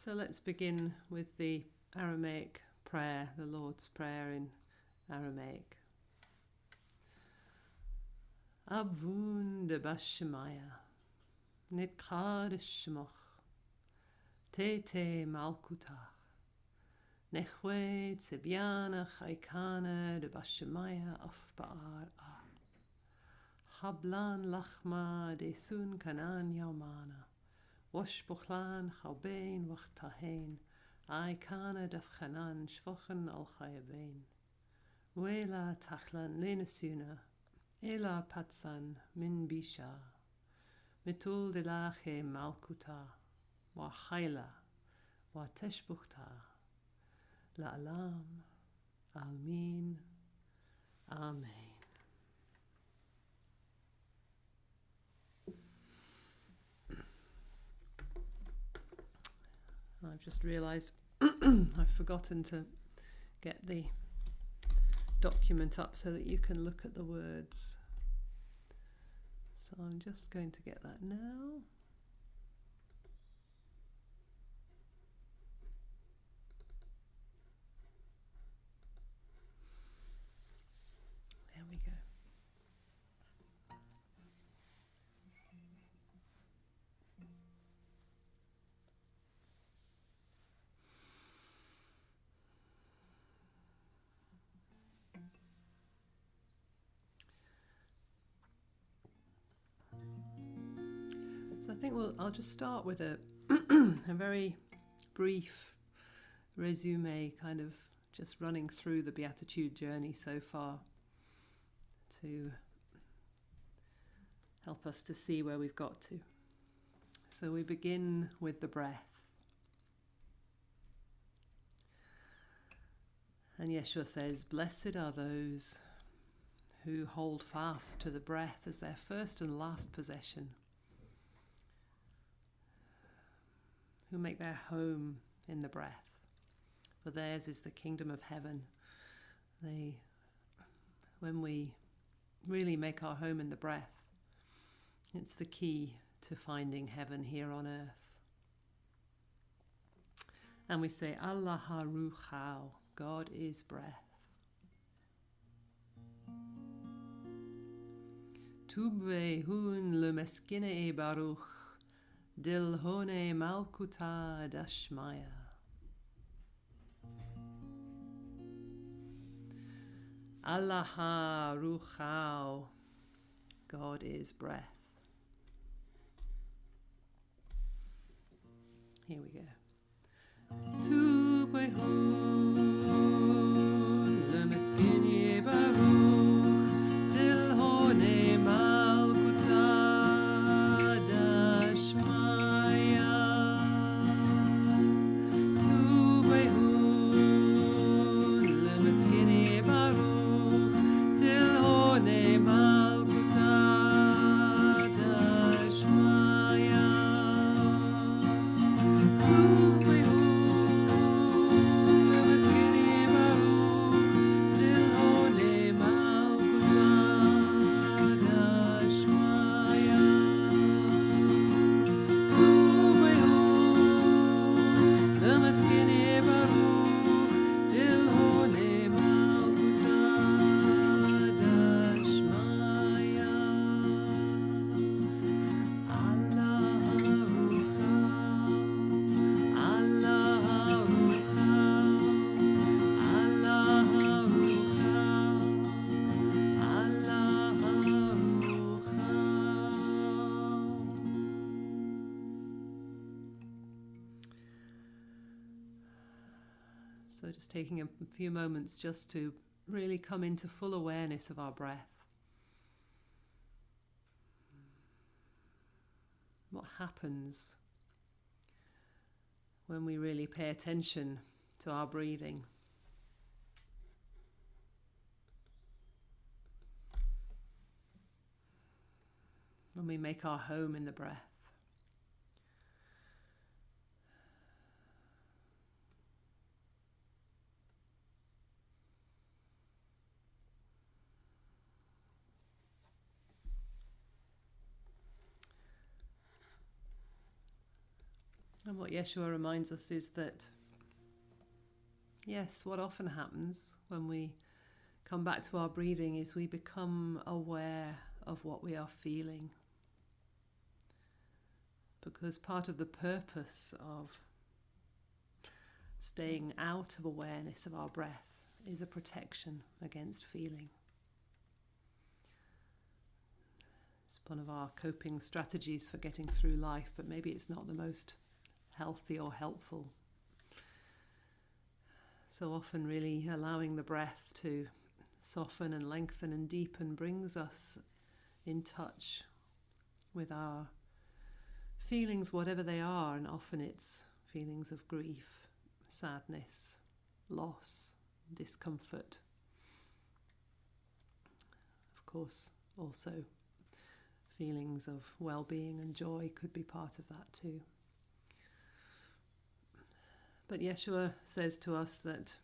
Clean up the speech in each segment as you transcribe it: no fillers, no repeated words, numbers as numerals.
So let's begin with the Aramaic prayer, the Lord's Prayer in Aramaic. Abvun de bashemaya, nitqarun shmoch, te malkutach, nehzun tzibyanach aikana de bashemaya of ba'ar hablan lachma de sun kanan yaumana. Wash buchlan chaubein wachtahein, aikana dafchanan shvochen al chayabein. Wela tachlan lenesuna, ela patsan min bisha, mitul de lache malkuta, wa haila, wa teshbuchta, la alam, almin, amen. I've just realised I've forgotten to get the document up so that you can look at the words. So I'm just going to get that now. There we go. So I think I'll just start with a very brief resume, kind of just running through the Beatitude journey so far to help us to see where we've got to. So we begin with the breath. And Yeshua says, "Blessed are those who hold fast to the breath as their first and last possession, who make their home in the breath, for theirs is the kingdom of heaven." When we really make our home in the breath, it's the key to finding heaven here on earth. And we say, Allah haruchau, God is breath. Tubwayhun le meskine baruch, dilhone malkuta dashmaya. Allah haruchau, God is breath. Here we go. Tubwayhun le meskine baruch, dilhone malkuta dashmaya. Tubwayhun le meskine baruch, dilhone malkuta dashmaya. So just taking a few moments just to really come into full awareness of our breath. What happens when we really pay attention to our breathing? When we make our home in the breath? And what Yeshua reminds us is that, yes, what often happens when we come back to our breathing is we become aware of what we are feeling. Because part of the purpose of staying out of awareness of our breath is a protection against feeling. It's one of our coping strategies for getting through life, but maybe it's not the most healthy or helpful. So often really allowing the breath to soften and lengthen and deepen brings us in touch with our feelings, whatever they are, and often it's feelings of grief, sadness, loss, discomfort. Of course, also feelings of well-being and joy could be part of that too. But Yeshua says to us that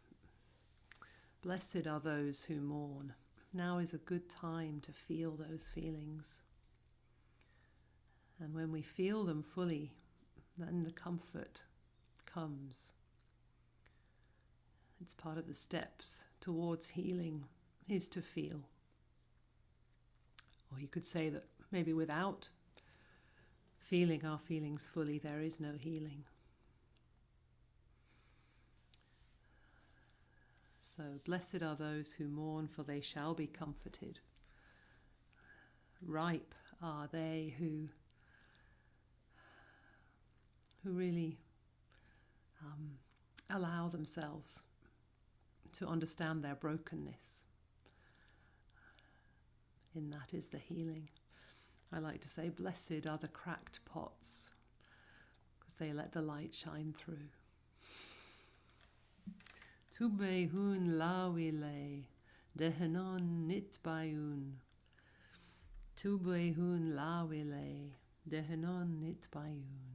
blessed are those who mourn. Now is a good time to feel those feelings. And when we feel them fully, then the comfort comes. It's part of the steps towards healing is to feel. Or you could say that maybe without feeling our feelings fully, there is no healing. So, blessed are those who mourn, for they shall be comforted. Ripe are they who really allow themselves to understand their brokenness. In that is the healing. I like to say, blessed are the cracked pots, because they let the light shine through. Tubwayhun labwday, dahnawhie nitqarun. Tubwayhun labwday, dahnawhie nitqarun.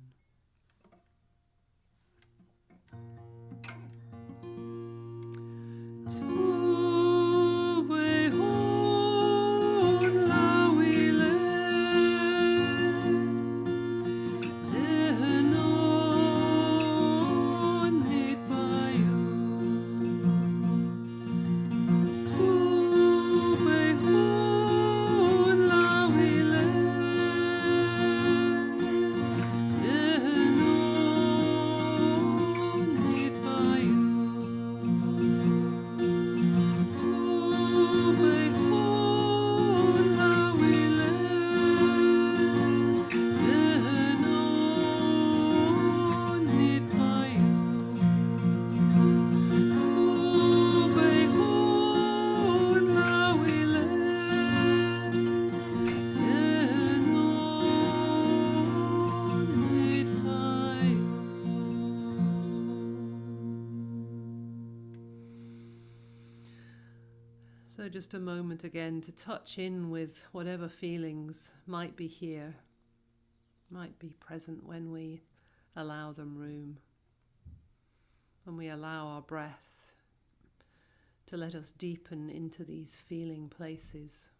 So just a moment again to touch in with whatever feelings might be here, might be present when we allow them room, when we allow our breath to let us deepen into these feeling places.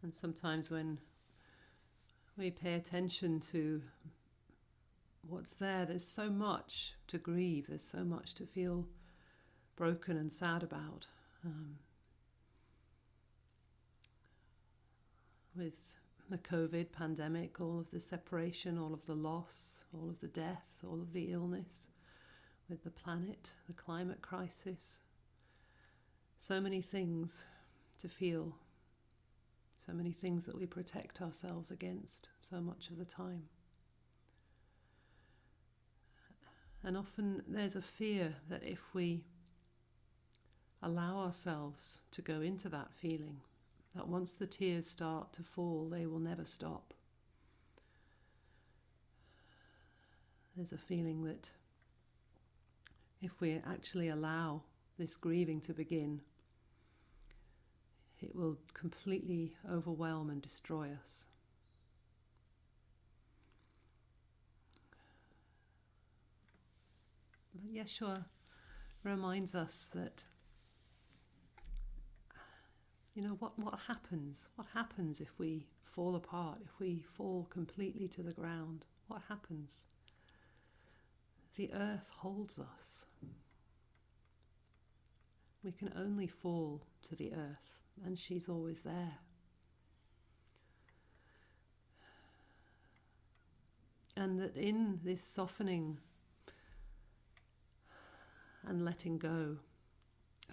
And sometimes when we pay attention to what's there, there's so much to grieve, there's so much to feel broken and sad about. With the COVID pandemic, all of the separation, all of the loss, all of the death, all of the illness, with the planet, the climate crisis, so many things to feel. So many things that we protect ourselves against so much of the time. And often there's a fear that if we allow ourselves to go into that feeling, that once the tears start to fall, they will never stop. There's a feeling that if we actually allow this grieving to begin, it will completely overwhelm and destroy us. But Yeshua reminds us that, what happens? What happens if we fall apart, if we fall completely to the ground? What happens? The earth holds us. We can only fall to the earth, and she's always there. And that in this softening and letting go,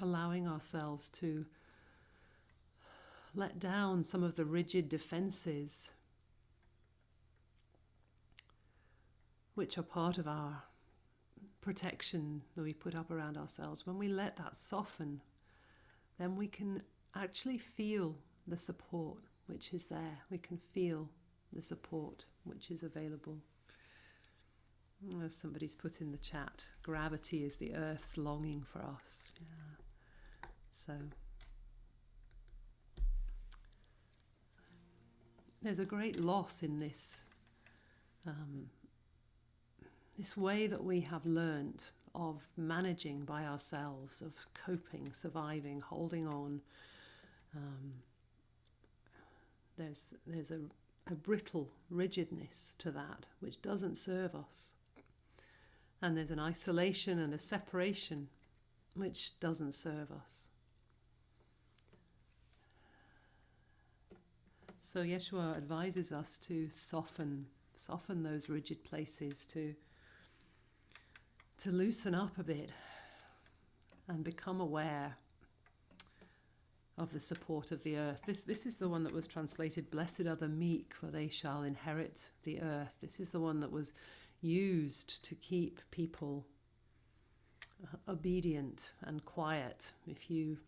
allowing ourselves to let down some of the rigid defenses which are part of our protection that we put up around ourselves, when we let that soften, then we can actually feel the support which is there. We can feel the support which is available. As somebody's put in the chat, gravity is the earth's longing for us. Yeah. So there's a great loss in this this way that we have learnt of managing by ourselves, of coping, surviving, holding on. There's a brittle rigidness to that which doesn't serve us. And there's an isolation and a separation which doesn't serve us. So Yeshua advises us to soften those rigid places, to loosen up a bit and become aware of the support of the earth. This is the one that was translated, "Blessed are the meek, for they shall inherit the earth." This is the one that was used to keep people obedient and quiet. If you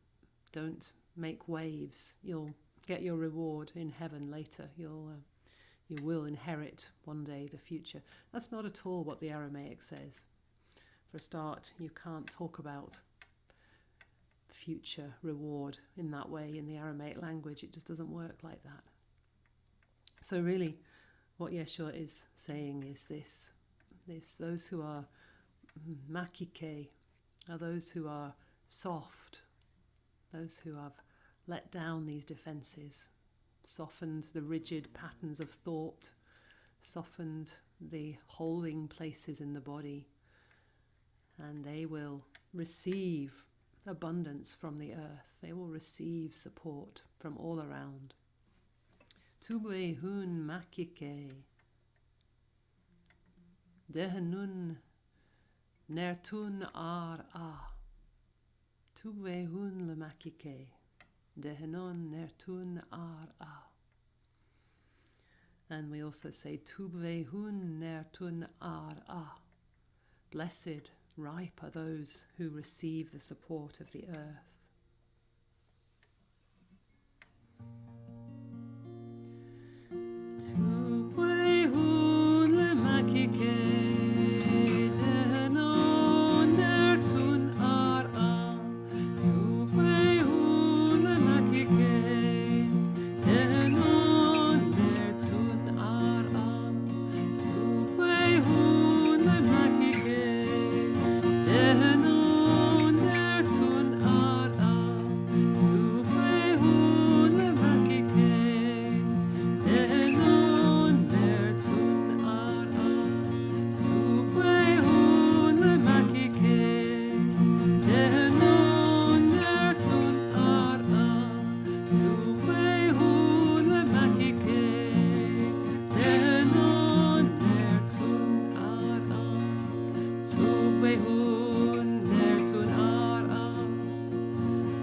don't make waves, you'll get your reward in heaven later. You will inherit one day the future. That's not at all what the Aramaic says. For a start, you can't talk about future reward in that way in the Aramaic language. It just doesn't work like that. So really, what Yeshua is saying is this: those who are makike are those who are soft, those who have let down these defenses, softened the rigid patterns of thought, softened the holding places in the body, and they will receive abundance from the earth. They will receive support from all around. Tubwayhun makike, dahnawhie nitqarun ara. Tubwayhun le makike, dahnawhie nitqarun ara. And we also say Tubwayhun nitqarun ara. Blessed, ripe are those who receive the support of the earth. Tubwayhun le makike, dahnawhie nitqarun ara. Tubwayhun le makike, dahnawhie nitqarun ara. Tubwayhun le makike, dahnawhie nitqarun ara. Tubwayhun le makike, dahnawhie nitqarun ara. Tubwayhun le makike, dahnawhie nitqarun ara. Tubwayhun le makike, dahnawhie nitqarun ara. Tubwayhun nitqarun ara.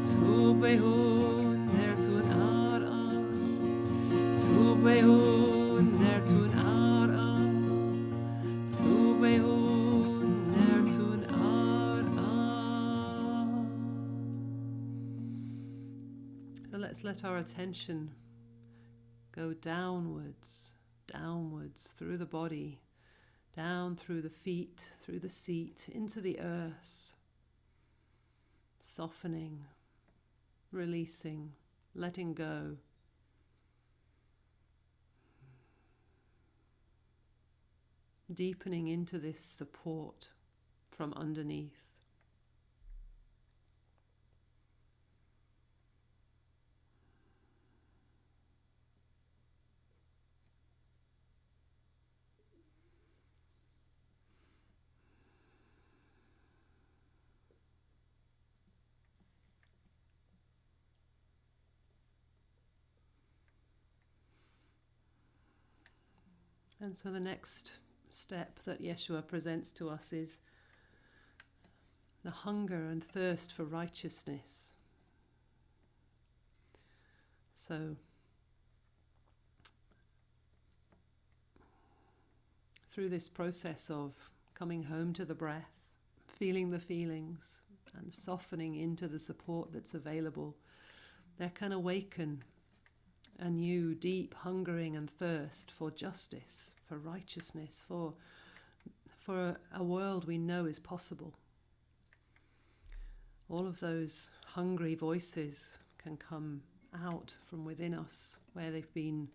Tubwayhun nitqarun ara. Tubwayhun nitqarun ara. Tubwayhun nitqarun ara. So let's let our attention go downwards through the body, down through the feet, through the seat, into the earth, softening, releasing, letting go. Deepening into this support from underneath. And so the next step that Yeshua presents to us is the hunger and thirst for righteousness. So through this process of coming home to the breath, feeling the feelings and softening into the support that's available, there can awaken a new deep hungering and thirst for justice, for righteousness, for a world we know is possible. All of those hungry voices can come out from within us where they've been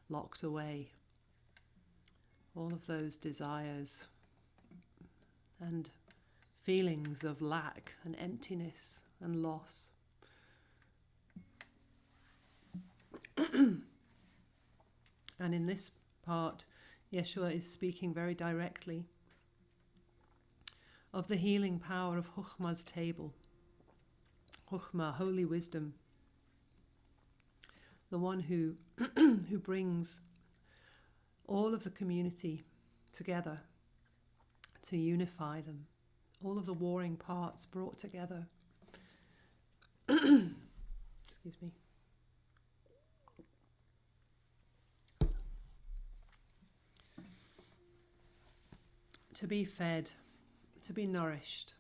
locked away. All of those desires and feelings of lack and emptiness and loss. And in this part, Yeshua is speaking very directly of the healing power of Chokhmah's table. Chokhmah, holy wisdom, the one who who brings all of the community together to unify them, all of the warring parts brought together. Excuse me. To be fed, to be nourished,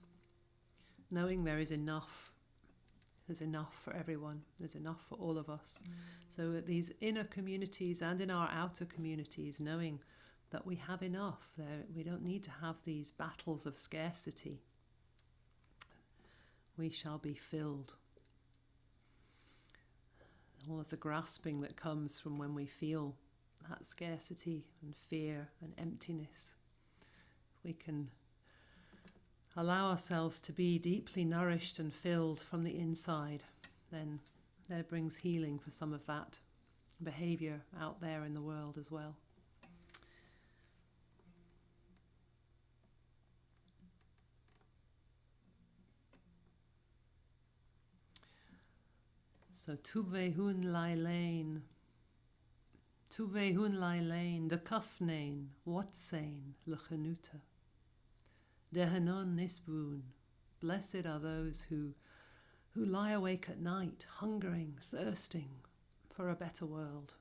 knowing there is enough. There's enough for everyone. There's enough for all of us. So at these inner communities and in our outer communities, knowing that we have enough. We don't need to have these battles of scarcity. We shall be filled. All of the grasping that comes from when we feel that scarcity and fear and emptiness. We can allow ourselves to be deeply nourished and filled from the inside, then there brings healing for some of that behavior out there in the world as well. So Tubwayhun layleyn, Tubwayhun layleyn, the kafnain, watsain, lechanuta. Dahnawhie, blessed are those who lie awake at night, hungering, thirsting for a better world.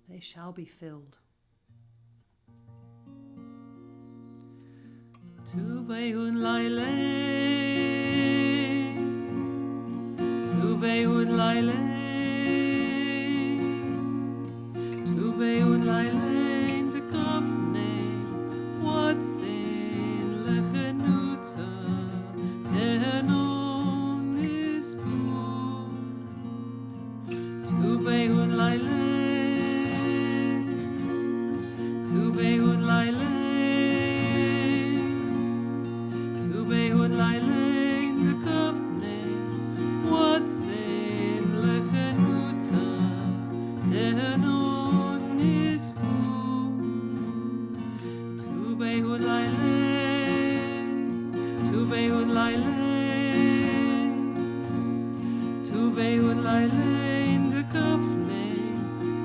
They shall be filled. Tubwayhun layleyn, Tubwayhun layleyn, Tubwayhun layleyn, the kafnain, what's Tubwayhun layleyn, Tubwayhun layleyn, Tubwayhun layleyn, the kafnain, what's in lechanuta, dahnawhie, Tubwayhun layleyn, Tubwayhun layleyn, Tubwayhun layleyn, the kafnain,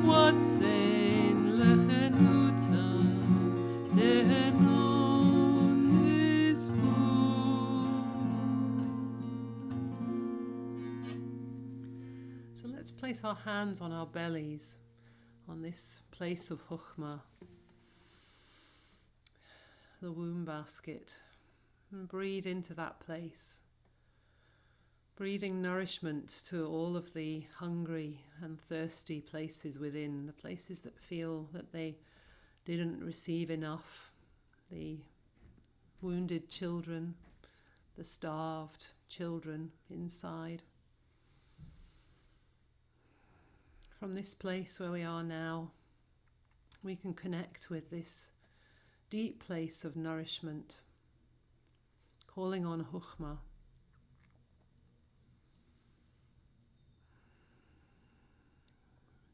what's in lechanuta, dahnawhie. So let's place our hands on our bellies, on this place of Chokhmah, the womb basket, and breathe into that place. Breathing nourishment to all of the hungry and thirsty places within, the places that feel that they didn't receive enough, the wounded children, the starved children inside. from this place where we are now, we can connect with this deep place of nourishment, calling on Chukhmah.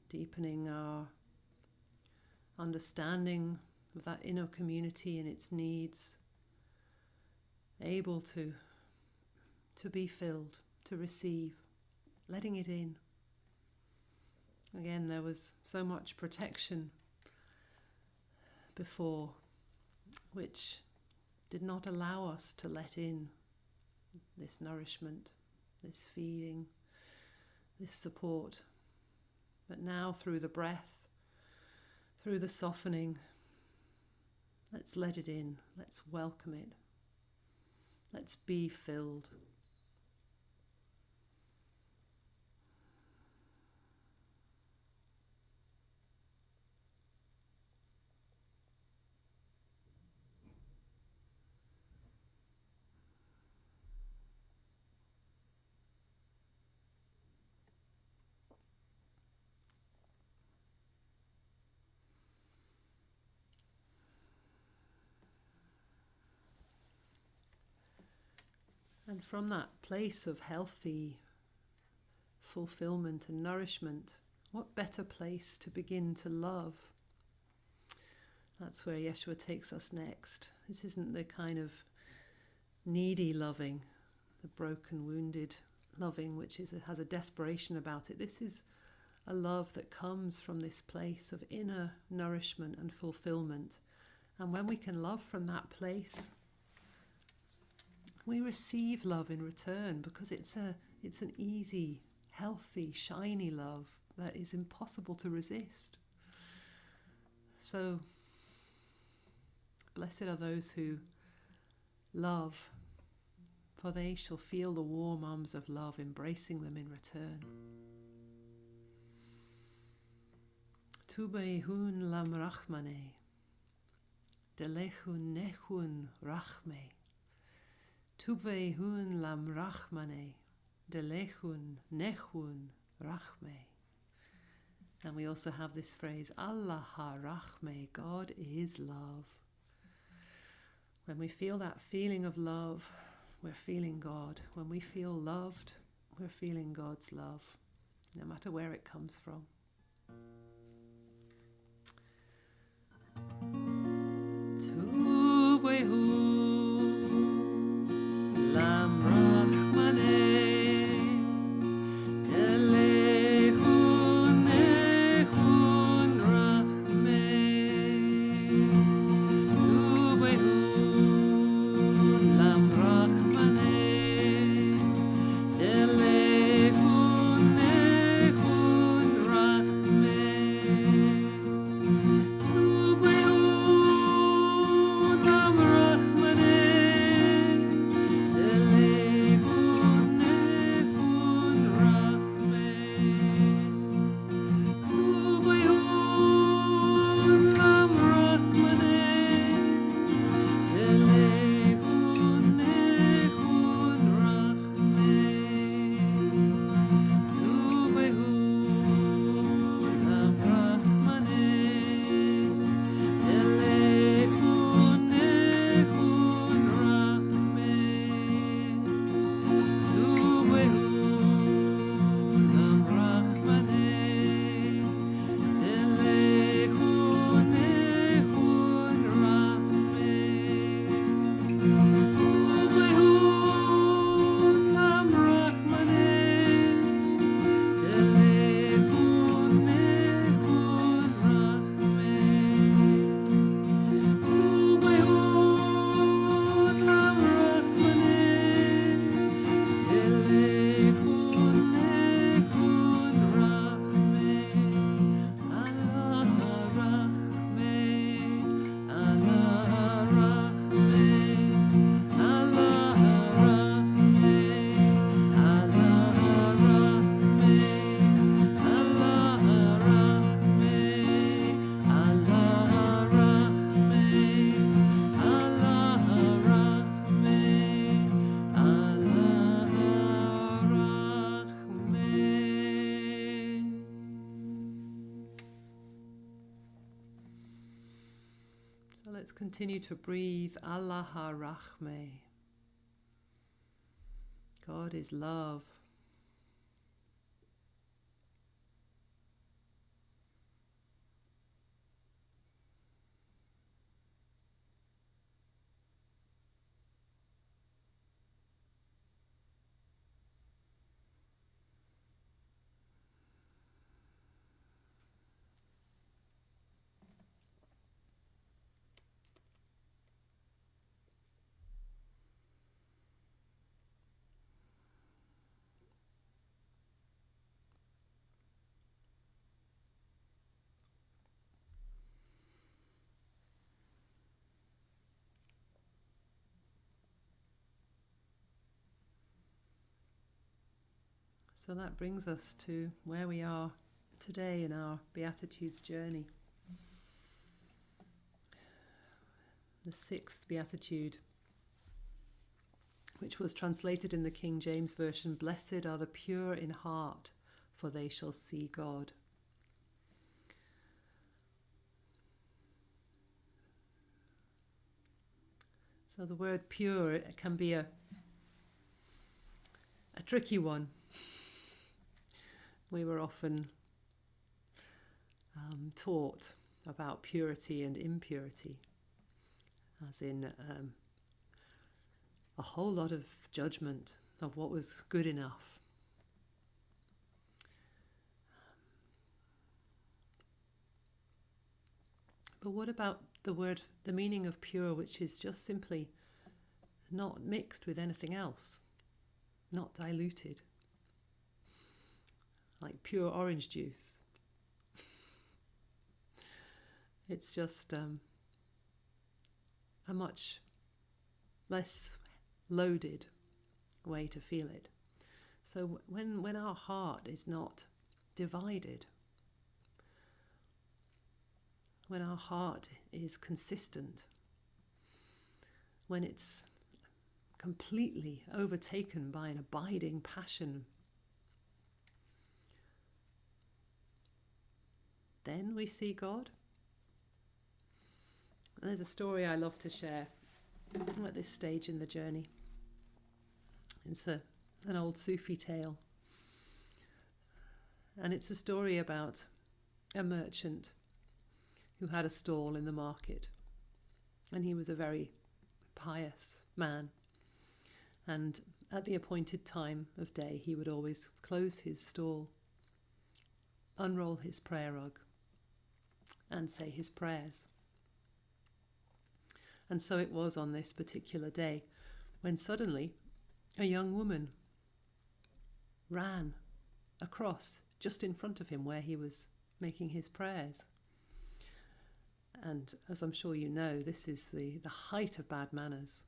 Deepening our understanding of that inner community and its needs, able to be filled, to receive, letting it in. Again, there was so much protection before, which did not allow us to let in this nourishment, this feeding, this support. But now, through the breath, through the softening, let's let it in, let's welcome it, let's be filled. And from that place of healthy fulfillment and nourishment, what better place to begin to love? That's where Yeshua takes us next. This isn't the kind of needy loving, the broken, wounded loving, which has a desperation about it. This is a love that comes from this place of inner nourishment and fulfillment. And when we can love from that place, we receive love in return, because it's an easy, healthy, shiny love that is impossible to resist. So, blessed are those who love, for they shall feel the warm arms of love embracing them in return. Tubwayhun lam rachmane, delechun nehzun rachme. Tubwayhun lam rachmane, delechun nehzun rachme. And we also have this phrase, Allah ha-rachme, God is love. When we feel that feeling of love, we're feeling God. When we feel loved, we're feeling God's love, no matter where it comes from. Tubwayhun lam rachmane, delechun nehzun rachme. Tubwayhun lam rachmane, delechun nehzun rachme. Tubwayhun lam rachmane, continue to breathe Allah ha-Rachme. God is love. So that brings us to where we are today in our Beatitudes journey. The 6th Beatitude, which was translated in the King James Version, "Blessed are the pure in heart, for they shall see God." So the word pure, it can be a tricky one. We were often taught about purity and impurity, as in a whole lot of judgment of what was good enough. But what about the meaning of pure, which is just simply not mixed with anything else, not diluted? Like pure orange juice. It's just a much less loaded way to feel it. So when our heart is not divided, when our heart is consistent, when it's completely overtaken by an abiding passion, then we see God. And there's a story I love to share at this stage in the journey. It's an old Sufi tale. And it's a story about a merchant who had a stall in the market. And he was a very pious man. And at the appointed time of day, he would always close his stall, unroll his prayer rug, and say his prayers. And so it was on this particular day when suddenly a young woman ran across just in front of him where he was making his prayers. And as I'm sure you know, this is the height of bad manners.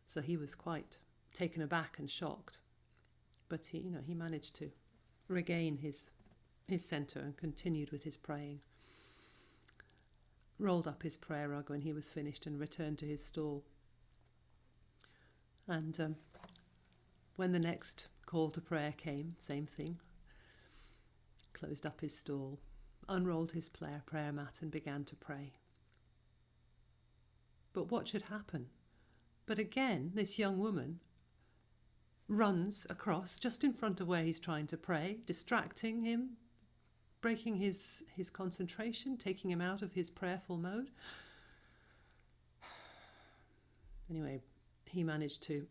So he was quite taken aback and shocked. But he managed to regain his centre and continued with his praying. Rolled up his prayer rug when he was finished and returned to his stall. And when the next call to prayer came, same thing. Closed up his stall, unrolled his prayer mat and began to pray. But what should happen? But again, this young woman runs across just in front of where he's trying to pray, distracting him, breaking his concentration, taking him out of his prayerful mode. Anyway, he managed to,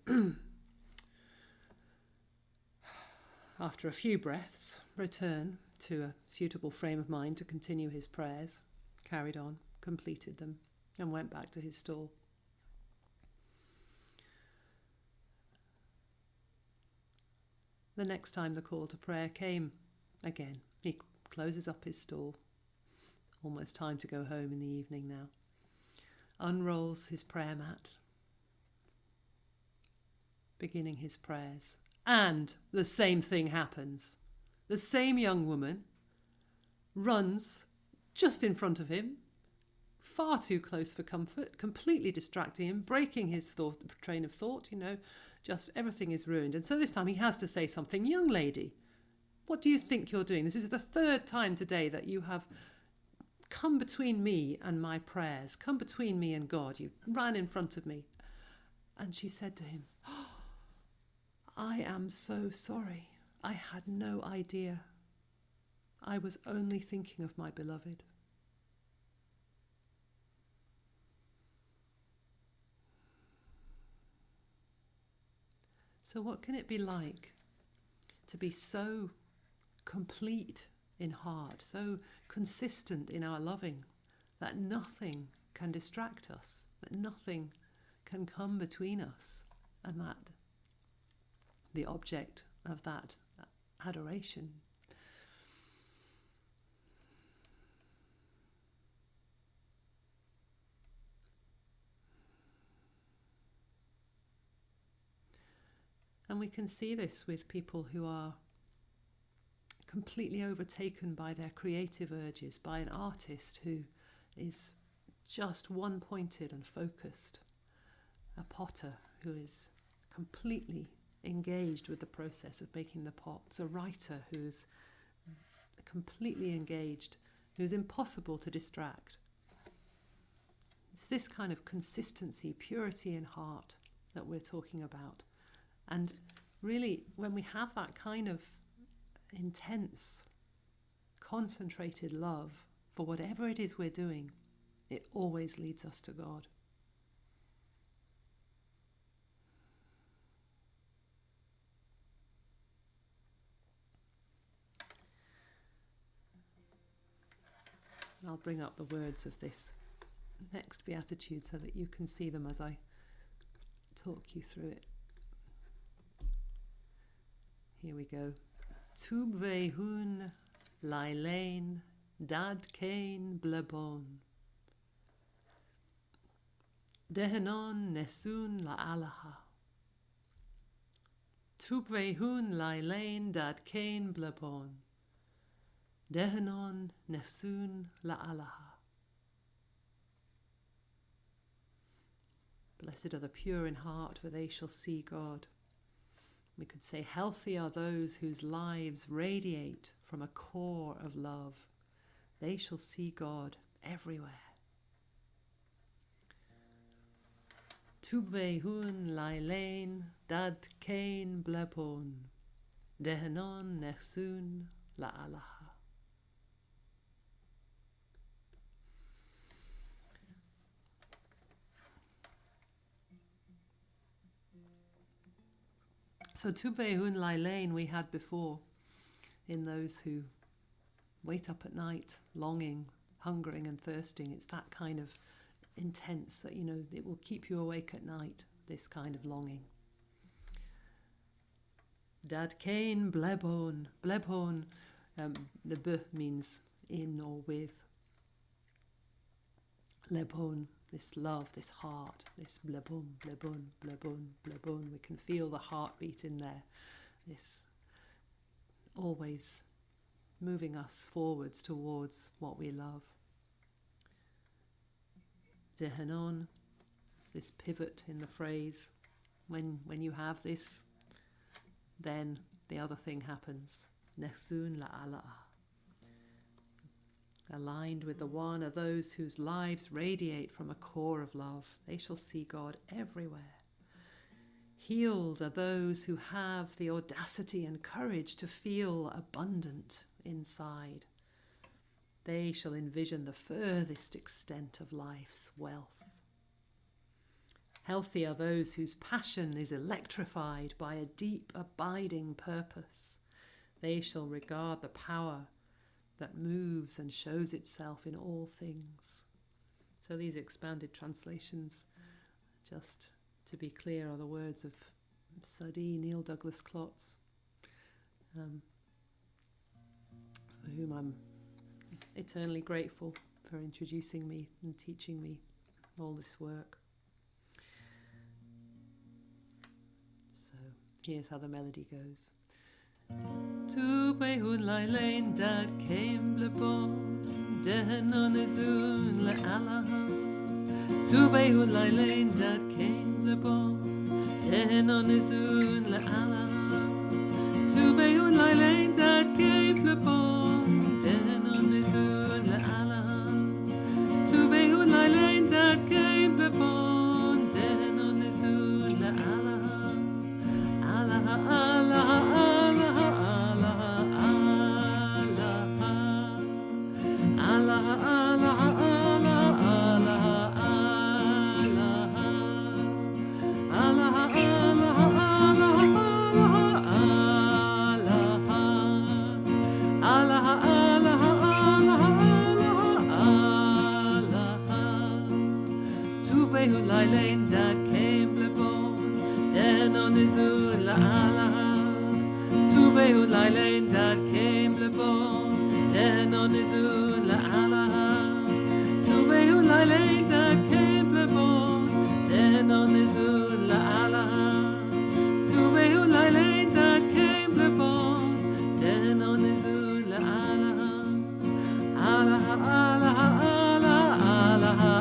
after a few breaths, return to a suitable frame of mind to continue his prayers, carried on, completed them, and went back to his stall. The next time the call to prayer came, again, he closes up his stall. Almost time to go home in the evening now. Unrolls his prayer mat, beginning his prayers. And the same thing happens. The same young woman runs just in front of him, far too close for comfort, completely distracting him, breaking his train of thought, just everything is ruined. And so this time he has to say something. Young lady, what do you think you're doing? This is the third time today that you have come between me and my prayers. Come between me and God. You ran in front of me. And she said to him, oh, I am so sorry. I had no idea. I was only thinking of my beloved. So what can it be like to be so complete in heart, so consistent in our loving, that nothing can distract us, that nothing can come between us and that the object of that adoration? And we can see this with people who are completely overtaken by their creative urges, by an artist who is just one-pointed and focused, a potter who is completely engaged with the process of making the pots, a writer who's completely engaged, who's impossible to distract. It's this kind of consistency, purity in heart that we're talking about. And really, when we have that kind of intense, concentrated love for whatever it is we're doing, it always leads us to God. I'll bring up the words of this next beatitude so that you can see them as I talk you through it. Here we go. Tubwayhun, layleyn, dadkeyn, labwday. Nehzun la'alaha. Tubwayhun, layleyn, dadkeyn, labwday. Nehzun la'alaha. Blessed are the pure in heart, for they shall see God. We could say, healthy are those whose lives radiate from a core of love. They shall see God everywhere. Tubwayhun, layleyn, dadkeyn, labwday. Nehzun la'alaha. So Tubwayhun, layleyn we had before in those who wait up at night, longing, hungering and thirsting. It's that kind of intense that, you know, it will keep you awake at night, this kind of longing. Dadkeyn, labwday. Labwday, the b means in or with. Labwday, this love, this heart, this labwday, labwday, labwday, labwday. We can feel the heartbeat in there. This always moving us forwards towards what we love. Dahnawhie, it's this pivot in the phrase. When you have this, then the other thing happens. Nehzun la'alaha. Aligned with the one are those whose lives radiate from a core of love. They shall see God everywhere. Healed are those who have the audacity and courage to feel abundant inside. They shall envision the furthest extent of life's wealth. Healthy are those whose passion is electrified by a deep, abiding purpose. They shall regard the power that moves and shows itself in all things. So these expanded translations, just to be clear, are the words of Sadi Neil Douglas-Klotz, for whom I'm eternally grateful for introducing me and teaching me all this work. So here's how the melody goes. Tubwayhun, layleyn, dadkeyn, labwday. Nehzun la'alaha. Tubwayhun, layleyn, dadkeyn, labwday. Nehzun la'alaha. Tubwayhun, layleyn, dadkeyn, labwday. Nehzun la'alaha. layleyn dadkeyn blebon, dahnawhie nehzun la'alaha, alaha, alaha, alaha, alaha, alaha, alaha, alaha, Tubwayhun layleyn dadkeyn blebon, dahnawhie nehzun la'alaha. Tubwayhun layleyn dadkeyn blebon, dahnawhie nehzun la'alaha. Tubwayhun layleyn dadkeyn blebon, dahnawhie nehzun la'alaha. Tubwayhun layleyn dadkeyn blebon, dahnawhie nehzun la'alaha. Alaha, alaha, alaha, alaha,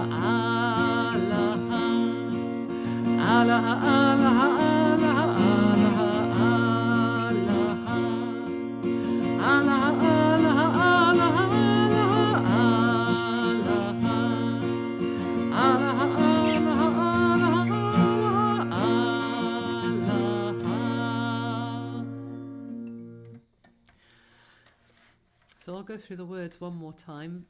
alaha, alaha, alaha, alaha, alaha, alaha, So I'll go through the words one more time,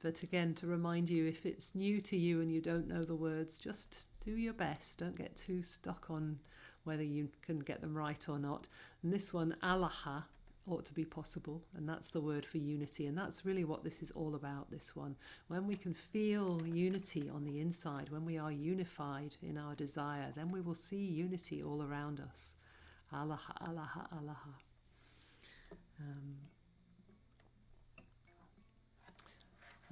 but again, to remind you, if it's new to you and you don't know the words, just do your best. Don't get too stuck on whether you can get them right or not. And this one, alaha, ought to be possible, and that's the word for unity, and that's really what this is all about, this one. When we can feel unity on the inside, when we are unified in our desire, then we will see unity all around us. Alaha, alaha, alaha.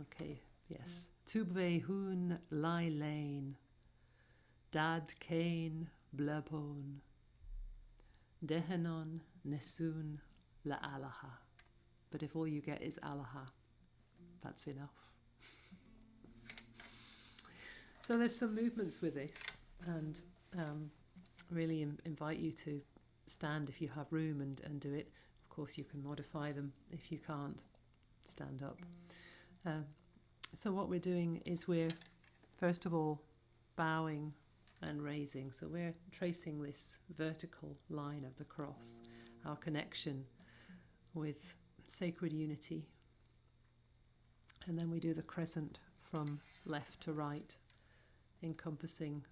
Okay, yes. Tubwayhun layleyn, dadkeyn blebon, dahnawhie nehzun la'alaha. But if all you get is alaha, that's enough. So there's some movements with this, and really invite you to stand if you have room and do it. Of course, you can modify them if you can't stand up. So what we're doing is we're, first of all, bowing and raising. So we're tracing this vertical line of the cross, our connection with sacred unity. And then we do the crescent from left to right, encompassing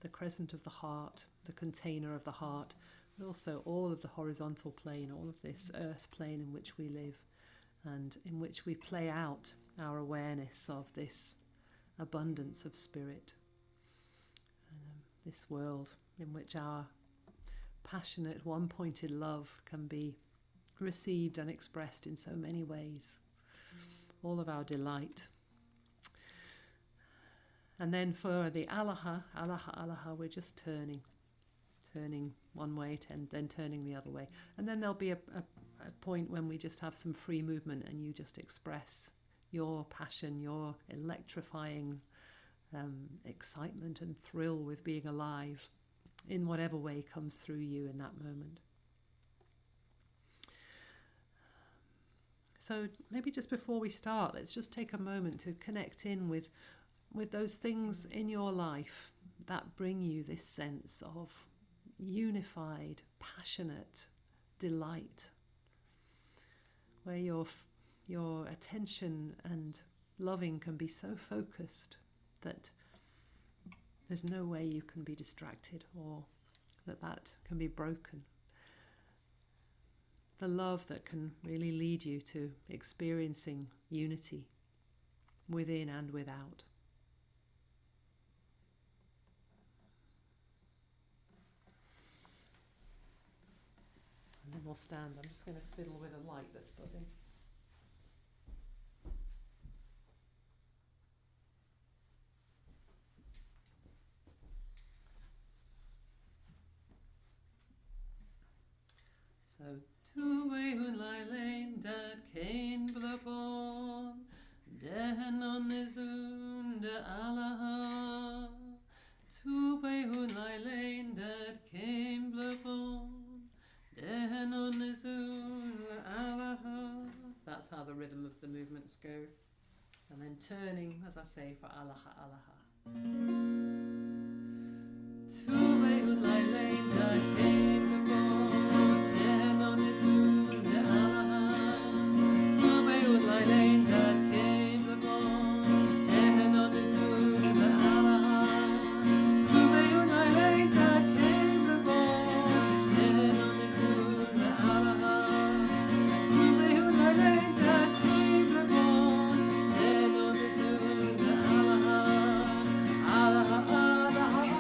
the crescent of the heart, the container of the heart, but also all of the horizontal plane, all of this earth plane in which we live, and in which we play out our awareness of this abundance of spirit, this world in which our passionate, one-pointed love can be received and expressed in so many ways, all of our delight. And then for the alaha, alaha, alaha, we're just turning one way, then turning the other way. And then there'll be a point when we just have some free movement and you just express your passion, your electrifying excitement and thrill with being alive in whatever way comes through you in that moment. So maybe just before we start, let's just take a moment to connect in with those things in your life that bring you this sense of unified, passionate delight, where your attention and loving can be so focused that there's no way you can be distracted or that can be broken. The love that can really lead you to experiencing unity within and without. And then we'll stand. I'm just going to fiddle with a light that's buzzing. So, Tubwayhun layleyn dadkeyn blebon, dahnawhie nehzun la'alaha. Tubwayhun layleyn dadkeyn blebon, dahnawhie nehzun la'alaha. That's how the rhythm of the movements go. And then turning, as I say, for Alaha, Alaha. Tubwayhun, layleyn, dadkeyn, nehzun, Alaha. Tubwayhun, layleyn, dadkeyn, nehzun, Alaha. Tubwayhun, layleyn, dadkeyn, nehzun, Alaha. Tubwayhun, layleyn, dadkeyn, nehzun, Alaha. Alaha, Alaha,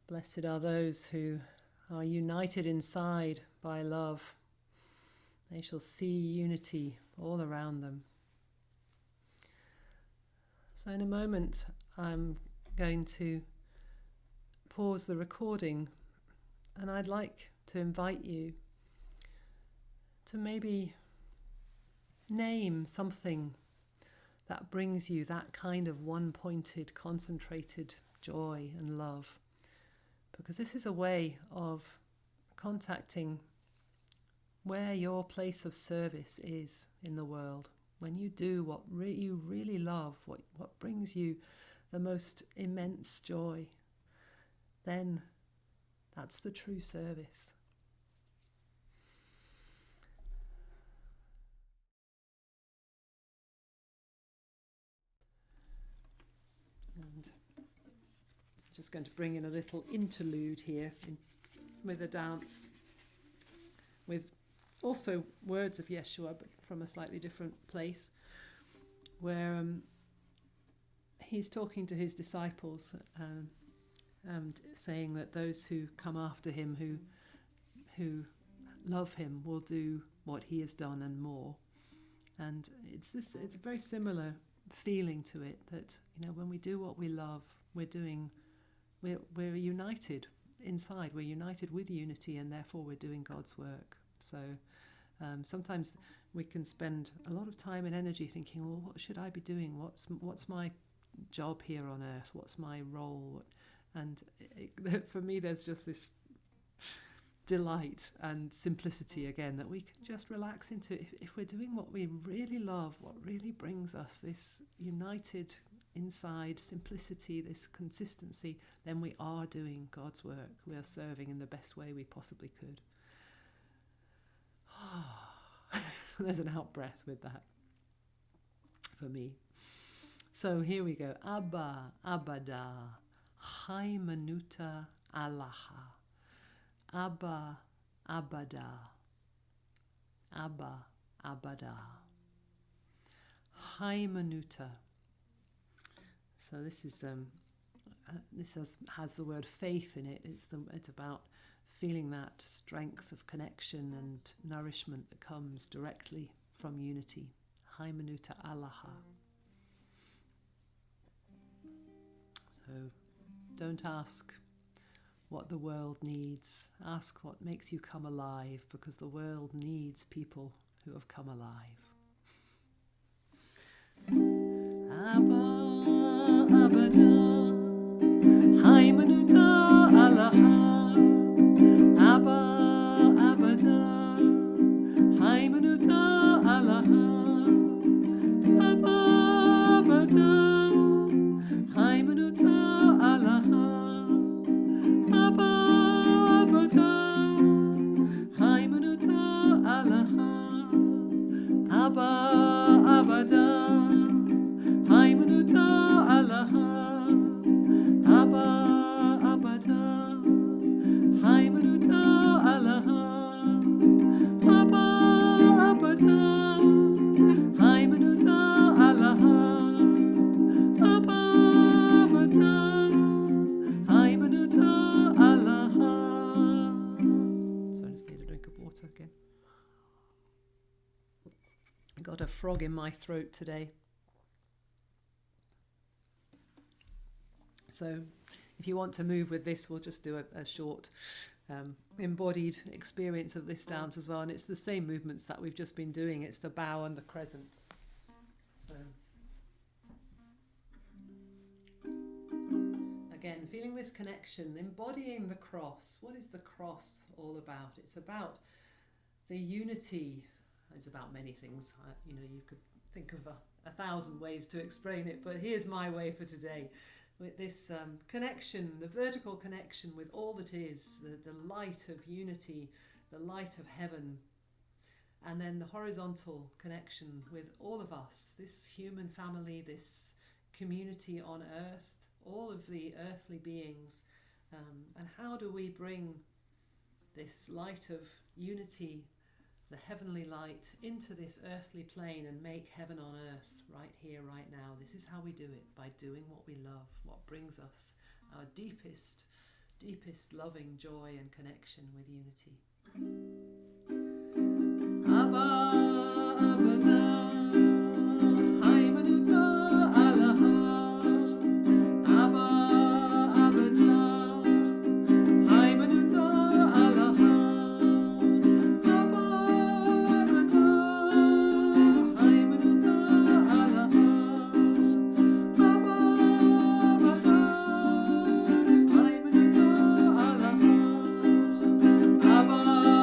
Blessed are those who are united inside by love. They shall see unity all around them. So in a moment, I'm going to pause the recording, and I'd like to invite you to maybe name something that brings you that kind of one-pointed, concentrated joy and love. Because this is a way of contacting where your place of service is in the world. When you do what you really love, what brings you the most immense joy, then that's the true service. And I'm just going to bring in a little interlude here with a dance, with also words of Yeshua, but from a slightly different place, where he's talking to his disciples and saying that those who come after him, who love him, will do what he has done and more. And it's a very similar feeling to it, that when we do what we love, we're united inside. We're united with unity, and therefore we're doing God's work. So sometimes we can spend a lot of time and energy thinking, well, what should I be doing? What's my job here on earth? What's my role? And for me, there's just this delight and simplicity again that we can just relax into. If we're doing what we really love, what really brings us this united inside simplicity, this consistency, then we are doing God's work. We are serving in the best way we possibly could. There's an out breath with that for me. So here we go. Abba, Abada, Haimanuta Alaha. Abba, Abada. Abba, Abada. Haimanuta. So this is has the word faith in it. It's about feeling that strength of connection and nourishment that comes directly from unity. Haimanuta Alaha. So don't ask what the world needs. Ask what makes you come alive, because the world needs people who have come alive. Abba, Abada, Haimanuta Alaha. Abba, Abada, Haimanuta Alaha. Abba, Abada, Haimanuta Alaha. Abba, Abada, Haimanuta Alaha. Abba, Abada, Haimanuta Alaha. Abba, Abada, Haimanuta Alaha. Abba, Abada, Haimanuta Alaha. Abba, Abada, Haimanuta Alaha. So I just need a drink of water again. I got a frog in my throat today. So if you want to move with this, we'll just do a short embodied experience of this dance as well. And it's the same movements that we've just been doing. It's the bow and the crescent. So again, feeling this connection, embodying the cross. What is the cross all about? It's about the unity. It's about many things. You could think of a thousand ways to explain it, but here's my way for today. With this connection, the vertical connection with all that is, the light of unity, the light of heaven, and then the horizontal connection with all of us, this human family, this community on earth, all of the earthly beings, and how do we bring this light of unity, the heavenly light, into this earthly plane and make heaven on earth right here, right now. This is how we do it, by doing what we love, what brings us our deepest deepest loving joy and connection with unity. Abba Abada Haimanuta Alaha Abba Abada Haimanuta Alaha Abba Abada Haimanuta Alaha Abba Abada Haimanuta Alaha Abba Abada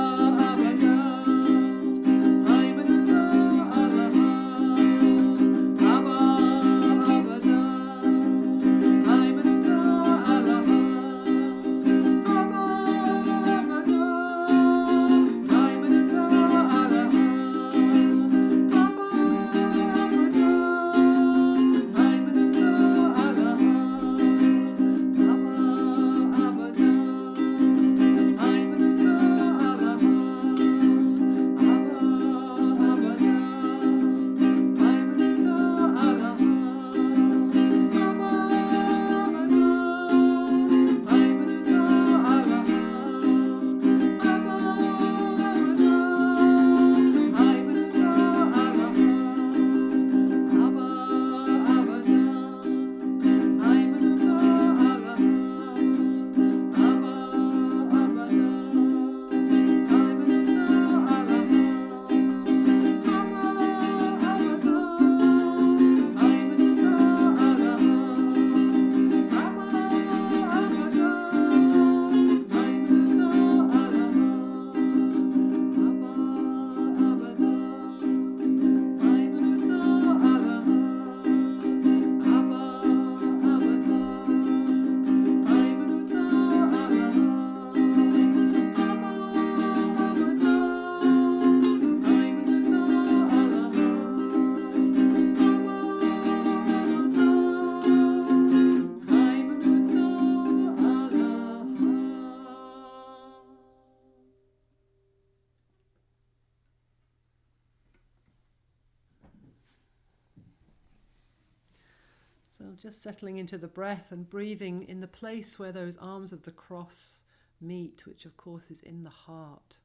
So just settling into the breath and breathing in the place where those arms of the cross meet, which of course is in the heart.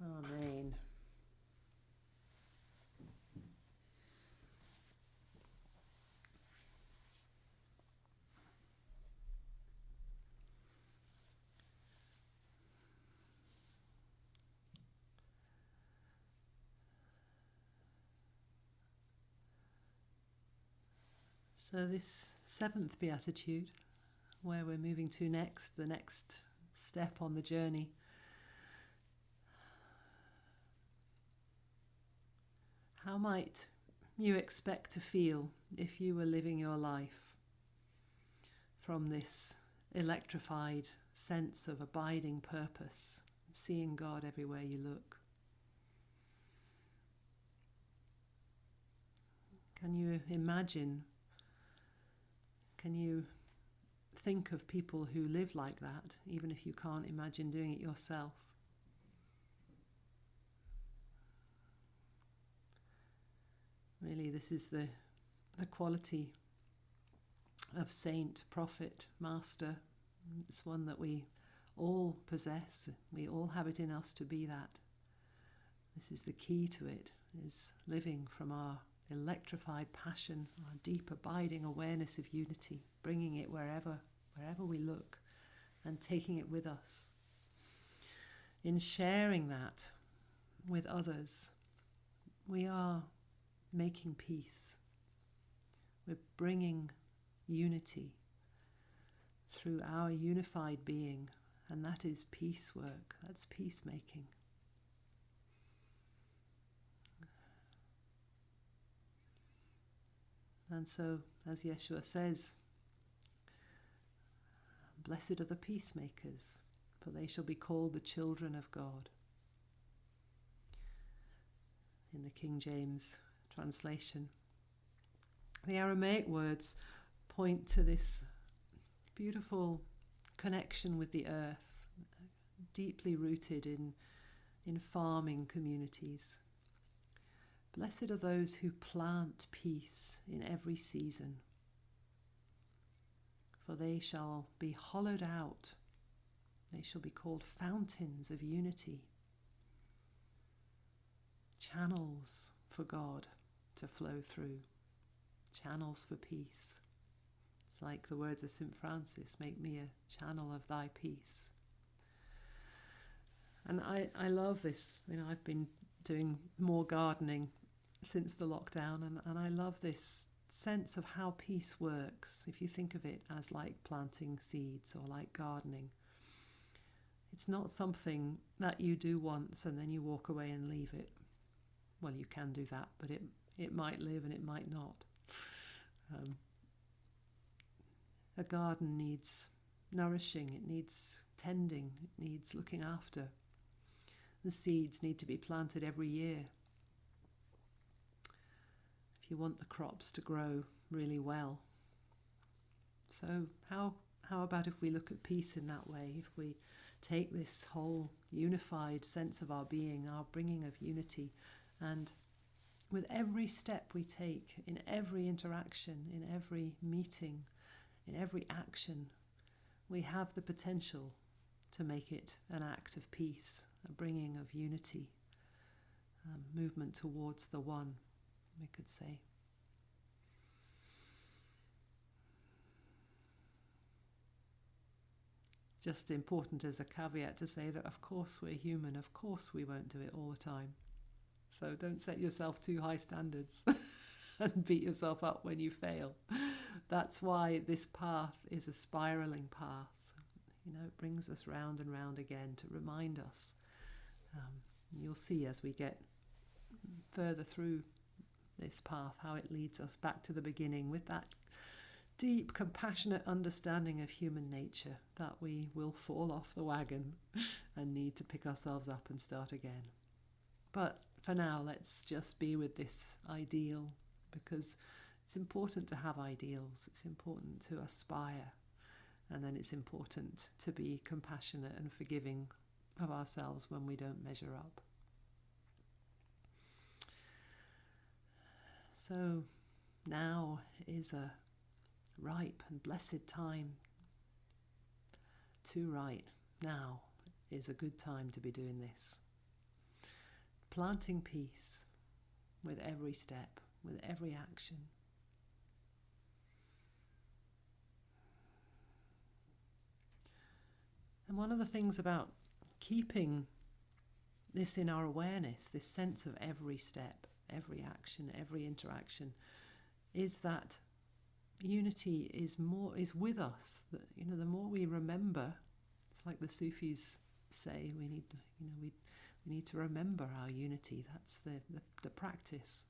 Amen. So this seventh beatitude, where we're moving to next, the next step on the journey, how might you expect to feel if you were living your life from this electrified sense of abiding purpose, seeing God everywhere you look? Can you imagine, can you think of people who live like that, even if you can't imagine doing it yourself? Really, this is the quality of saint, prophet, master. It's one that we all possess. We all have it in us to be that. This is the key to it, is living from our electrified passion, our deep abiding awareness of unity, bringing it wherever we look and taking it with us. In sharing that with others, we are making peace. We're bringing unity through our unified being, and that is peace work. That's peacemaking. And so, as Yeshua says, blessed are the peacemakers, for they shall be called the children of God. In the King James translation. The Aramaic words point to this beautiful connection with the earth, deeply rooted in farming communities. Blessed are those who plant peace in every season, for they shall be hollowed out. They shall be called fountains of unity, channels for God to flow through, channels for peace. It's like the words of St. Francis, make me a channel of thy peace. And I love this. I've been doing more gardening since the lockdown, and I love this sense of how peace works. If you think of it as like planting seeds or like gardening, it's not something that you do once and then you walk away and leave it. Well, you can do that, but it might live and it might not. A garden needs nourishing, it needs tending, it needs looking after. The seeds need to be planted every year if you want the crops to grow really well. So how about if we look at peace in that way? If we take this whole unified sense of our being, our bringing of unity, and with every step we take, in every interaction, in every meeting, in every action, we have the potential to make it an act of peace, a bringing of unity, movement towards the one, we could say. Just important as a caveat to say that of course we're human, of course we won't do it all the time. So don't set yourself too high standards and beat yourself up when you fail. That's why this path is a spiraling path. It brings us round and round again to remind us. You'll see as we get further through this path how it leads us back to the beginning with that deep, compassionate understanding of human nature, that we will fall off the wagon and need to pick ourselves up and start again. But for now, let's just be with this ideal, because it's important to have ideals, it's important to aspire, and then it's important to be compassionate and forgiving of ourselves when we don't measure up. So now is a ripe and blessed time to write. Now is a good time to be doing this. Planting peace with every step, with every action. And one of the things about keeping this in our awareness, this sense of every step, every action, every interaction, is that unity is with us. That, the more we remember, it's like the Sufis say, we need to remember our unity. That's the practice.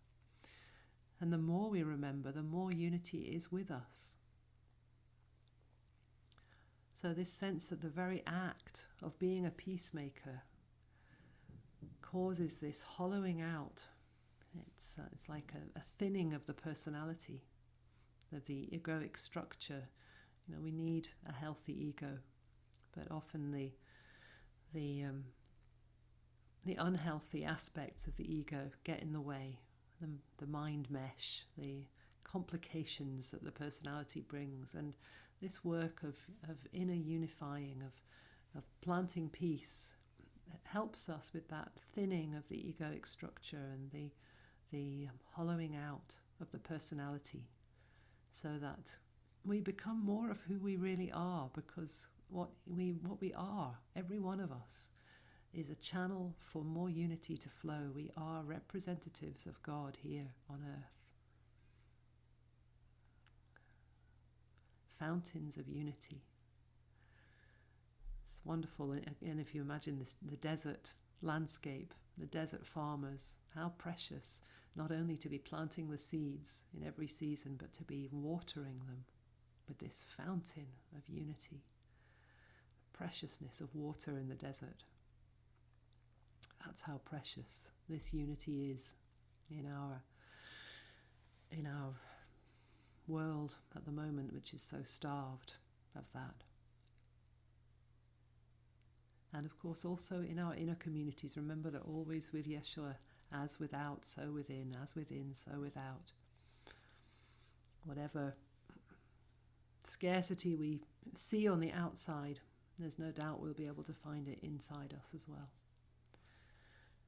And the more we remember, the more unity is with us. So this sense that the very act of being a peacemaker causes this hollowing out. It's like a thinning of the personality, of the egoic structure. We need a healthy ego, but often the unhealthy aspects of the ego get in the way. The mind mesh, the complications that the personality brings, and this work of inner unifying, of planting peace, helps us with that thinning of the egoic structure and the hollowing out of the personality, so that we become more of who we really are, because what we are, every one of us, is a channel for more unity to flow. We are representatives of God here on earth. Fountains of unity. It's wonderful. And if you imagine the desert landscape, the desert farmers, how precious, not only to be planting the seeds in every season, but to be watering them with this fountain of unity. The preciousness of water in the desert. That's how precious this unity is in our in our world at the moment, which is so starved of that. And of course also in our inner communities, remember that always with Yeshua, as without, so within, as within, so without. Whatever scarcity we see on the outside, there's no doubt we'll be able to find it inside us as well.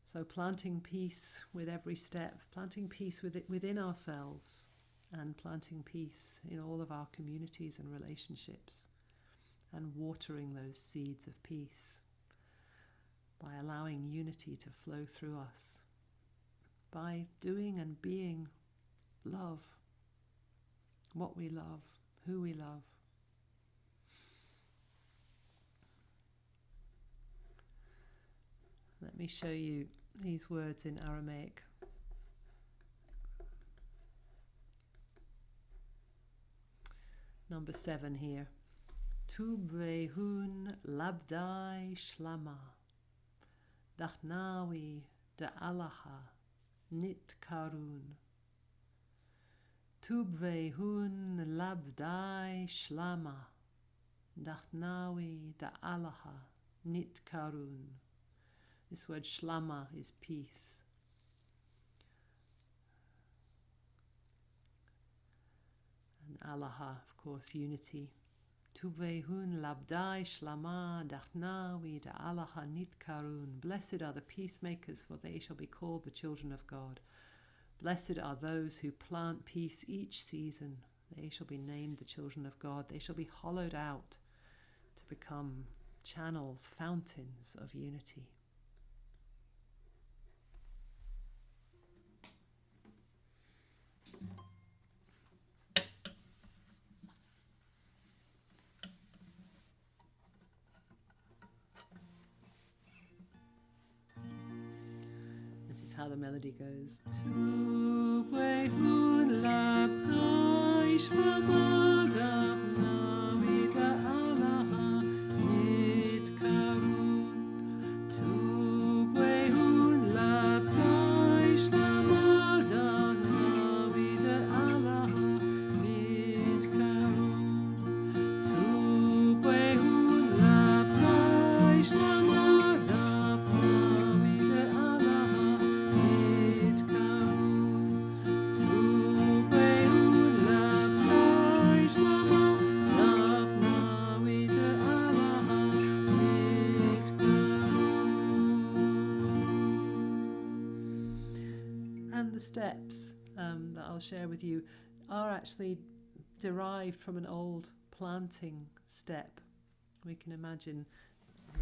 So planting peace with every step, planting peace within ourselves, and planting peace in all of our communities and relationships, and watering those seeds of peace by allowing unity to flow through us, by doing and being love, what we love, who we love. Let me show you these words in Aramaic. Number 7 here. Tubwayhun labwday shlama, dahnawhie nitqarun. Tubwayhun labwday shlama, dahnawhie nitqarun. This word shlama is peace. And alaha, of course, unity. Tubwayhun labwday shlama, dahnawhie nitqarun. Blessed are the peacemakers, for they shall be called the children of God. Blessed are those who plant peace each season. They shall be named the children of God. They shall be hollowed out to become channels, fountains of unity. This is how the melody goes. Tubwayhun labwday shlama, dahnawhie nitqarun. Tubwayhun labwday shlama, dahnawhie nitqarun. Tubwayhun labwday shlama, steps that I'll share with you are actually derived from an old planting step. We can imagine,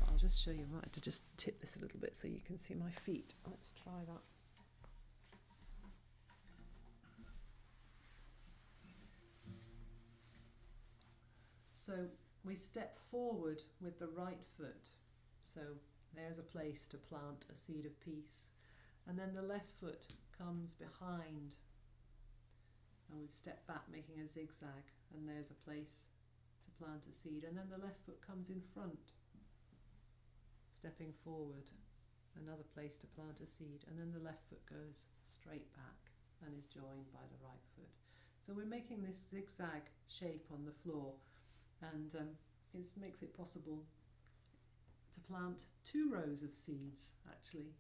I'll just show you, I might have to just tip this a little bit so you can see my feet. Let's try that. So we step forward with the right foot. So there's a place to plant a seed of peace. And then the left foot comes behind, and we've stepped back making a zigzag, and there's a place to plant a seed. And then the left foot comes in front, stepping forward, another place to plant a seed. And then the left foot goes straight back and is joined by the right foot. So we're making this zigzag shape on the floor, and it makes it possible to plant 2 rows of seeds, actually.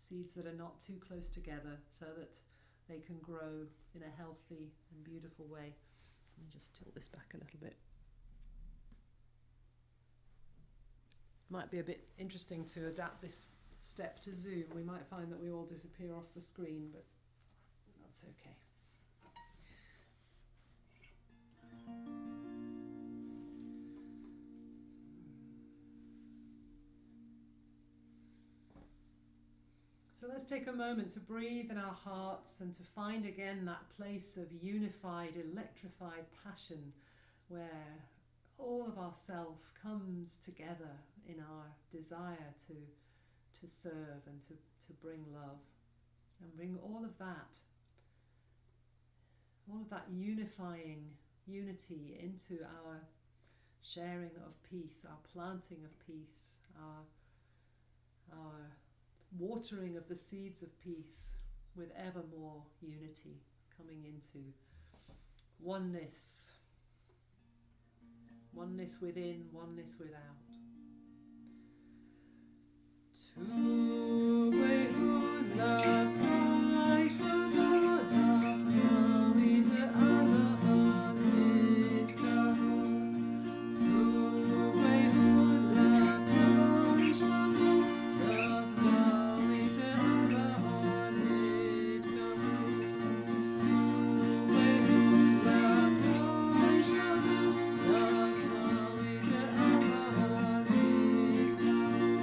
Seeds that are not too close together, so that they can grow in a healthy and beautiful way. Let me just tilt this back a little bit. Might be a bit interesting to adapt this step to Zoom. We might find that we all disappear off the screen, but that's okay. So let's take a moment to breathe in our hearts and to find again that place of unified, electrified passion where all of our self comes together in our desire to serve and to bring love, and bring all of that unifying unity into our sharing of peace, our planting of peace, our watering of the seeds of peace with ever more unity coming into oneness. Oneness within, oneness without. Tubwayhun labwday shlama dahnawhie nitqarun. Tubwayhun labwday shlama dahnawhie nitqarun. Tubwayhun labwday shlama dahnawhie nitqarun.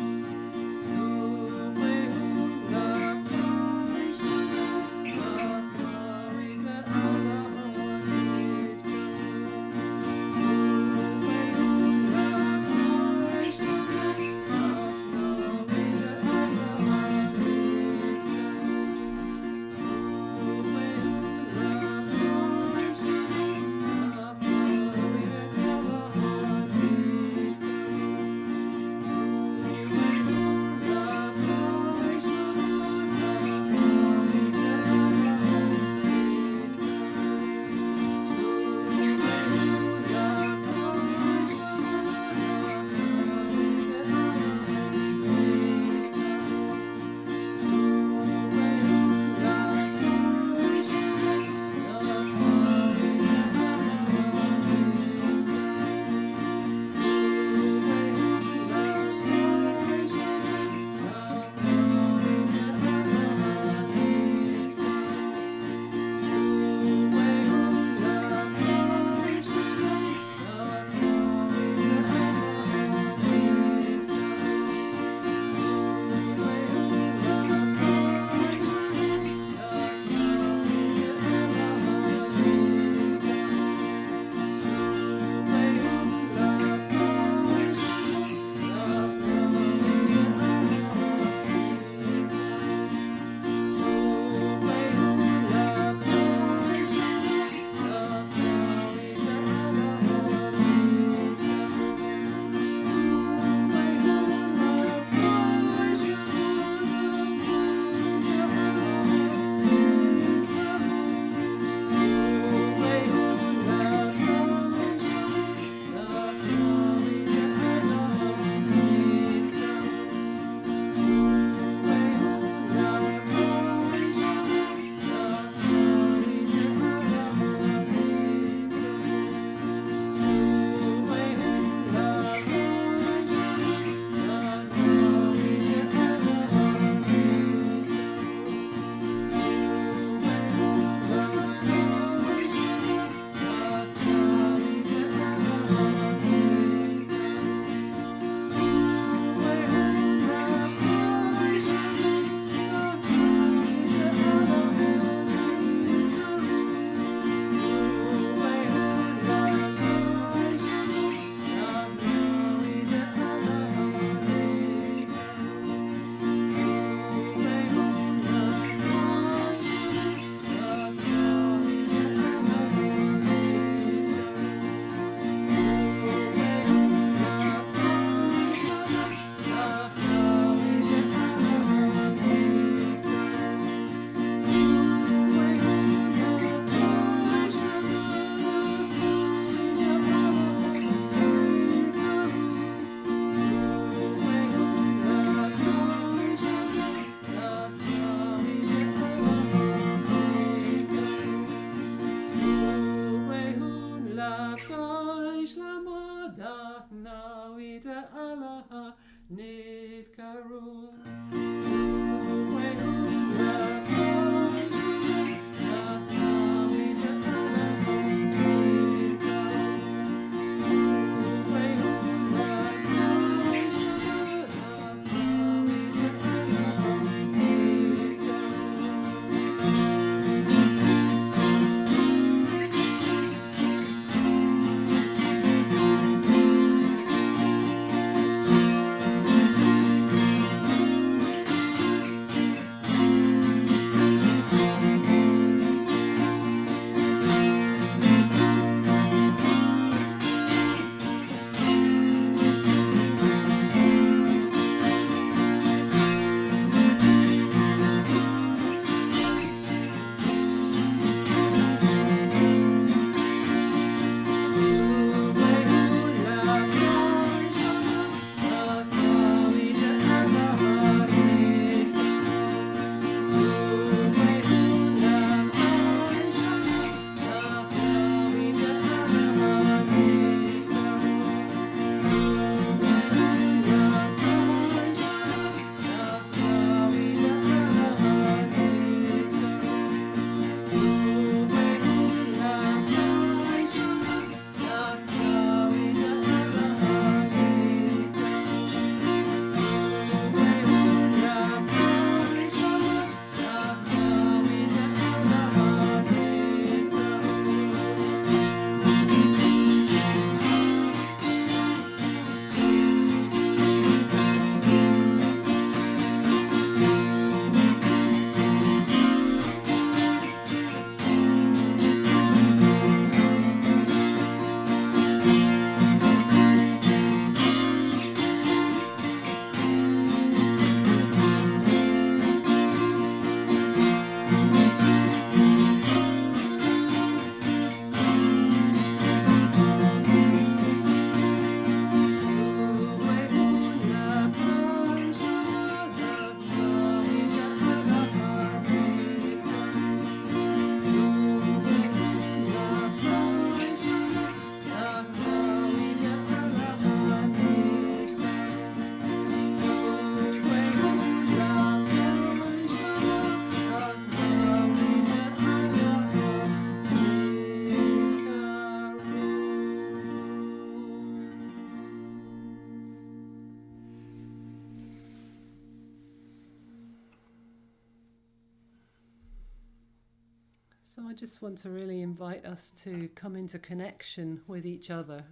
So I just want to really invite us to come into connection with each other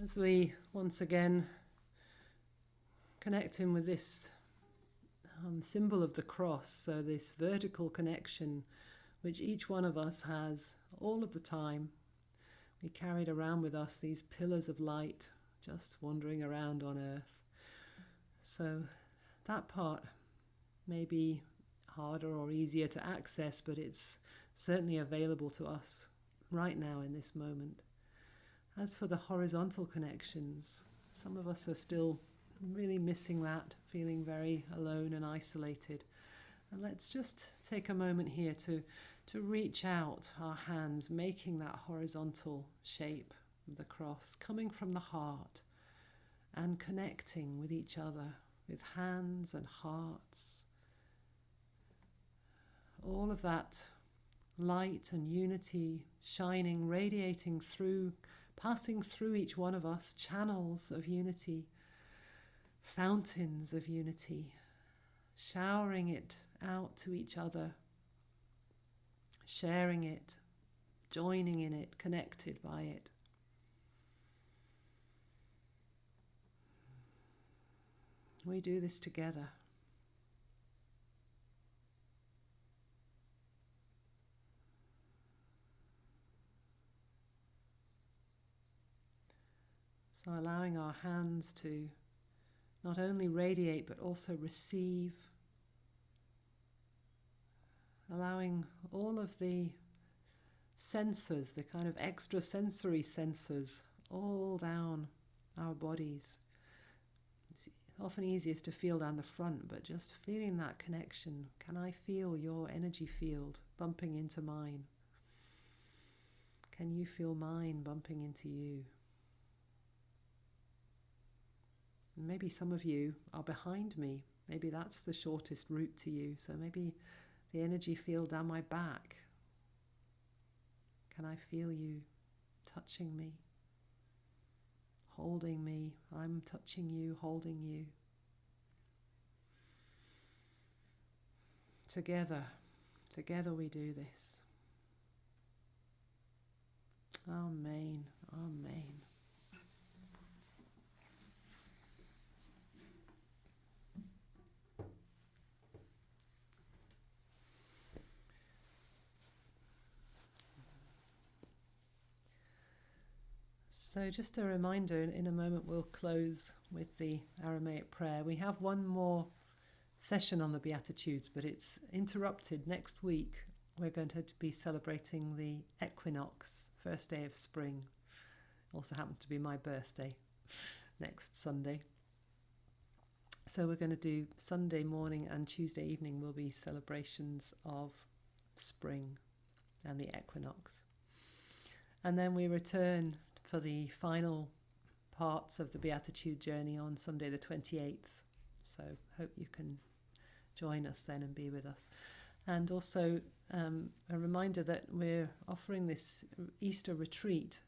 as we once again connect in with this symbol of the cross, so this vertical connection which each one of us has all of the time. We carried around with us these pillars of light just wandering around on earth. So that part may be harder or easier to access, but it's certainly available to us right now in this moment. As for the horizontal connections, some of us are still really missing that, feeling very alone and isolated. And let's just take a moment here to reach out our hands, making that horizontal shape of the cross, coming from the heart and connecting with each other, with hands and hearts. All of that light and unity shining, radiating through, passing through each one of us, channels of unity, fountains of unity, showering it out to each other, sharing it, joining in it, connected by it. We do this together. So allowing our hands to not only radiate but also receive, allowing all of the sensors, the kind of extra sensory sensors, all down our bodies. It's often easiest to feel down the front, but just feeling that connection. Can I feel your energy field bumping into mine? Can you feel mine bumping into you? Maybe some of you are behind me. Maybe that's the shortest route to you. So maybe the energy field down my back. Can I feel you touching me, holding me? I'm touching you, holding you. Together we do this. Amen, amen. So just a reminder, in a moment we'll close with the Aramaic prayer. We have one more session on the Beatitudes, but it's interrupted. Next week we're going to be celebrating the equinox, first day of spring. Also happens to be my birthday next Sunday. So we're going to do Sunday morning and Tuesday evening will be celebrations of spring and the equinox. And then we return for the final parts of the Beatitude journey on Sunday the 28th. So hope you can join us then and be with us. And also a reminder that we're offering this Easter retreat,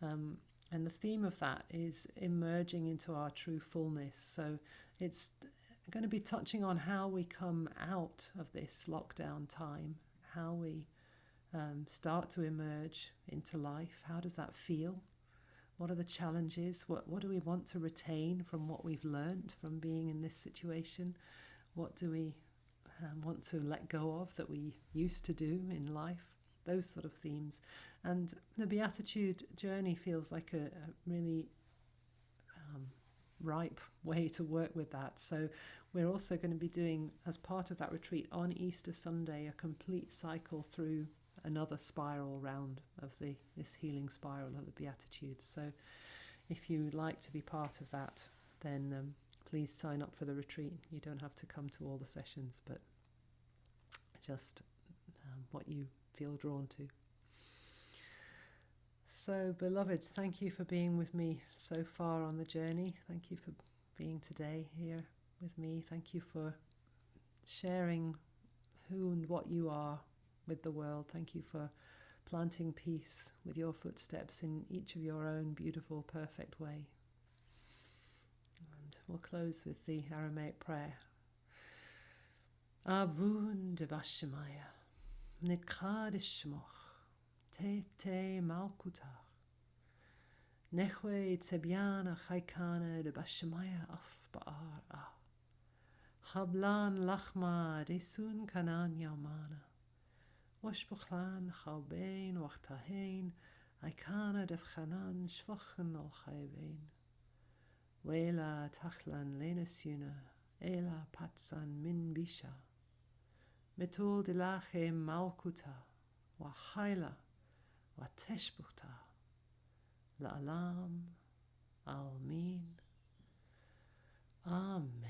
and the theme of that is emerging into our true fullness. So it's going to be touching on how we come out of this lockdown time, how we start to emerge into life. How does that feel? What are the challenges? What do we want to retain from what we've learned from being in this situation? What do we want to let go of that we used to do in life? Those sort of themes. And the Beatitude journey feels like a really ripe way to work with that. So we're also going to be doing, as part of that retreat on Easter Sunday, a complete cycle through another spiral round of this healing spiral of the Beatitudes. So if you would like to be part of that, then please sign up for the retreat. You don't have to come to all the sessions, but just what you feel drawn to. So, beloveds, thank you for being with me so far on the journey. Thank you for being today here with me. Thank you for sharing who and what you are with the world. Thank you for planting peace with your footsteps in each of your own beautiful, perfect way. And we'll close with the Aramaic prayer. Avun de Bashemaya. nitqarishmoch, te malkutach. Nehwe tsebiana chaikana de bashamaya af baar a. Chablan lachma desun kanan yamana. Washbuchlan chalbein wachtahein aikana defchanan shvachen al chaybein. Wela tachlan lenesuna ela patsan min bisha. Metul dilache malkuta wa haila wa teshbuchta. La'alam almin. Amen.